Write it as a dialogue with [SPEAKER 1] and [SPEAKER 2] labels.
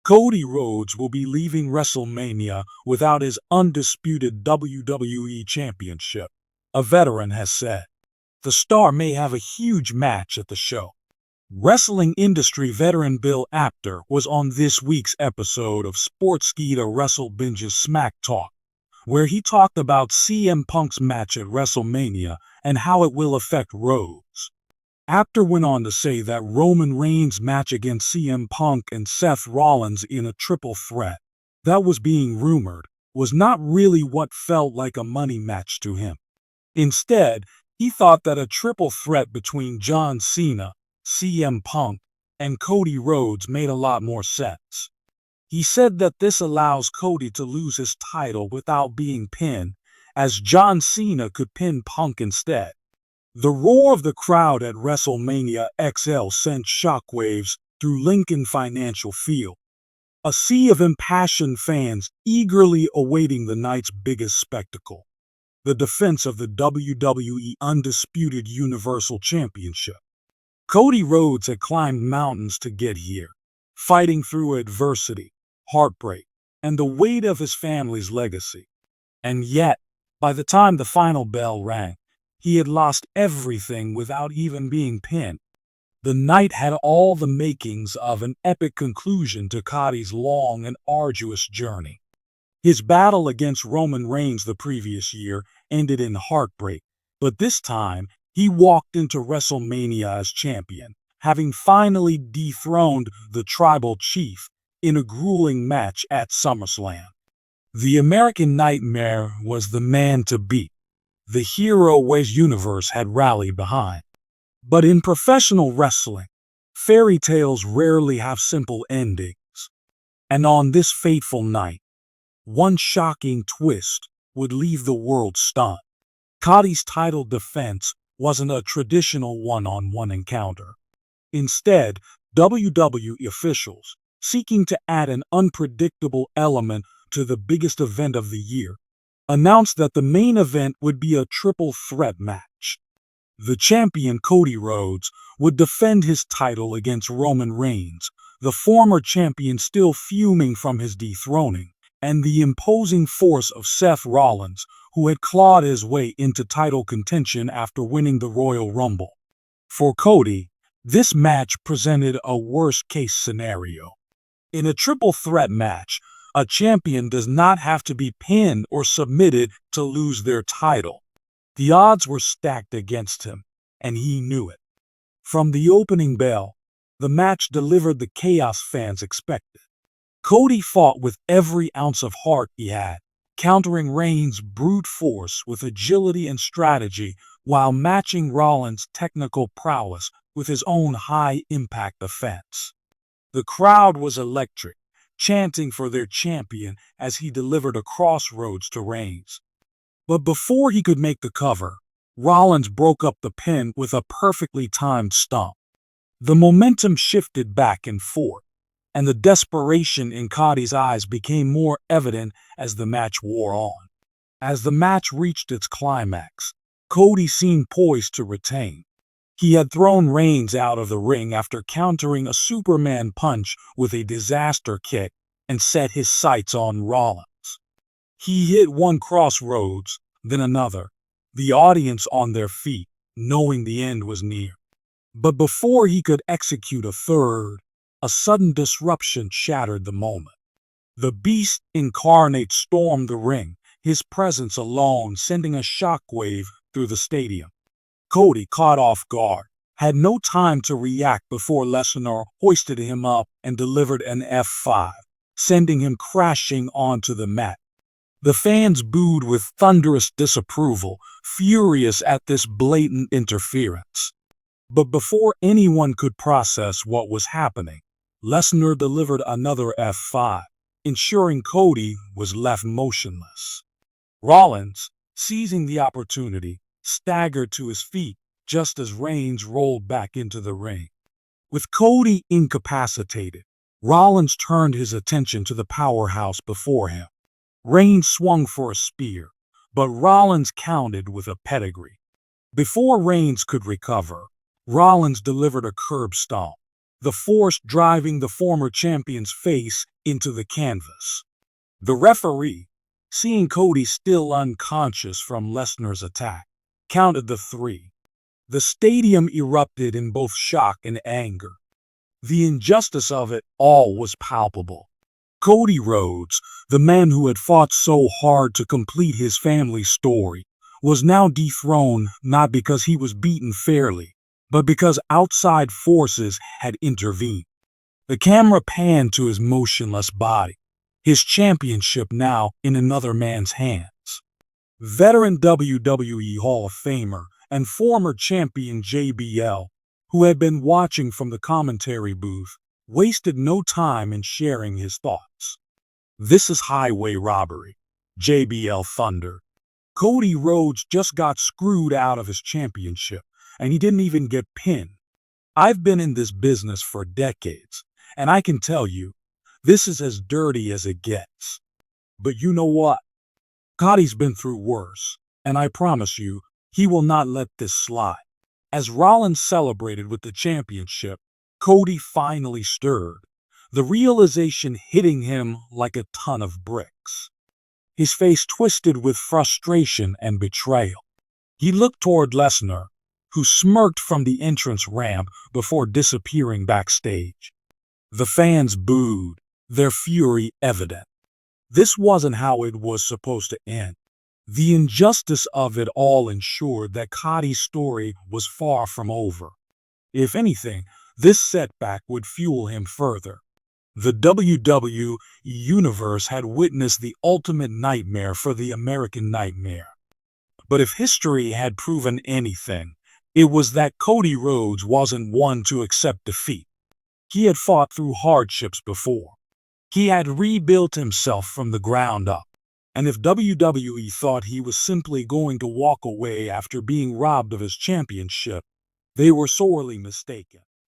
[SPEAKER 1] Cody Rhodes will be leaving WrestleMania without his undisputed WWE Championship, a veteran has said. The star may have a huge match at the show. Wrestling industry veteran Bill Apter was on this week's episode of Sportskeeda Wrestle Binge's Smack Talk, where he talked about CM Punk's match at WrestleMania and how it will affect Rhodes. Apter went on to say that Roman Reigns' match against CM Punk and Seth Rollins in a triple threat that was being rumored was not really what felt like a money match to him. Instead, he thought that a triple threat between John Cena, CM Punk, and Cody Rhodes made a lot more sense. He said that this allows Cody to lose his title without being pinned, as John Cena could pin Punk instead. The roar of the crowd at WrestleMania XL sent shockwaves through Lincoln Financial Field, a sea of impassioned fans eagerly awaiting the night's biggest spectacle, the defense of the WWE Undisputed Universal Championship. Cody Rhodes had climbed mountains to get here, fighting through adversity, heartbreak, and the weight of his family's legacy. And yet, by the time the final bell rang, he had lost everything without even being pinned. The night had all the makings of an epic conclusion to Cody's long and arduous journey. His battle against Roman Reigns the previous year ended in heartbreak, but this time he walked into WrestleMania as champion, having finally dethroned the tribal chief in a grueling match at SummerSlam. The American Nightmare was the man to beat, the hero WWE Universe had rallied behind. But in professional wrestling, fairy tales rarely have simple endings. And on this fateful night, one shocking twist would leave the world stunned. Cody's title defense wasn't a traditional one-on-one encounter. Instead, WWE officials, seeking to add an unpredictable element to the biggest event of the year, announced that the main event would be a triple threat match. The champion Cody Rhodes would defend his title against Roman Reigns, the former champion still fuming from his dethroning, and the imposing force of Seth Rollins, who had clawed his way into title contention after winning the Royal Rumble. For Cody, this match presented a worst-case scenario. In a triple threat match, a champion does not have to be pinned or submitted to lose their title. The odds were stacked against him, and he knew it. From the opening bell, the match delivered the chaos fans expected. Cody fought with every ounce of heart he had, countering Reigns' brute force with agility and strategy while matching Rollins' technical prowess with his own high-impact offense. The crowd was electric, chanting for their champion as he delivered a crossroads to Reigns. But before he could make the cover, Rollins broke up the pin with a perfectly timed stomp. The momentum shifted back and forth, and the desperation in Cody's eyes became more evident as the match wore on. As the match reached its climax, Cody seemed poised to retain. He had thrown Reigns out of the ring after countering a Superman punch with a disaster kick and set his sights on Rollins. He hit one crossroads, then another, the audience on their feet, knowing the end was near. But before he could execute a third, a sudden disruption shattered the moment. The Beast incarnate stormed the ring, his presence alone sending a shockwave through the stadium. Cody, caught off guard, had no time to react before Lesnar hoisted him up and delivered an F5, sending him crashing onto the mat. The fans booed with thunderous disapproval, furious at this blatant interference. But before anyone could process what was happening, Lesnar delivered another F5, ensuring Cody was left motionless. Rollins, seizing the opportunity, staggered to his feet just as Reigns rolled back into the ring. With Cody incapacitated, Rollins turned his attention to the powerhouse before him. Reigns swung for a spear, but Rollins countered with a pedigree. Before Reigns could recover, Rollins delivered a curb stomp, the force driving the former champion's face into the canvas. The referee, seeing Cody still unconscious from Lesnar's attack, counted the 3. The stadium erupted in both shock and anger. The injustice of it all was palpable. Cody Rhodes, the man who had fought so hard to complete his family's story, was now dethroned not because he was beaten fairly, but because outside forces had intervened. The camera panned to his motionless body, his championship now in another man's hands. Veteran WWE Hall of Famer and former champion JBL, who had been watching from the commentary booth, wasted no time in sharing his thoughts. "This is highway robbery," JBL thundered. Cody Rhodes just got screwed out of his championship, and he didn't even get pinned. "I've been in this business for decades, and I can tell you, this is as dirty as it gets. But you know what? Cody's been through worse, and I promise you, he will not let this slide." As Rollins celebrated with the championship, Cody finally stirred, the realization hitting him like a ton of bricks. His face twisted with frustration and betrayal. He looked toward Lesnar, who smirked from the entrance ramp before disappearing backstage. The fans booed, their fury evident. This wasn't how it was supposed to end. The injustice of it all ensured that Cody's story was far from over. If anything, this setback would fuel him further. The WWE Universe had witnessed the ultimate nightmare for the American Nightmare. But if history had proven anything, it was that Cody Rhodes wasn't one to accept defeat. He had fought through hardships before. He had rebuilt himself from the ground up. And if WWE thought he was simply going to walk away after being robbed of his championship, they were sorely mistaken.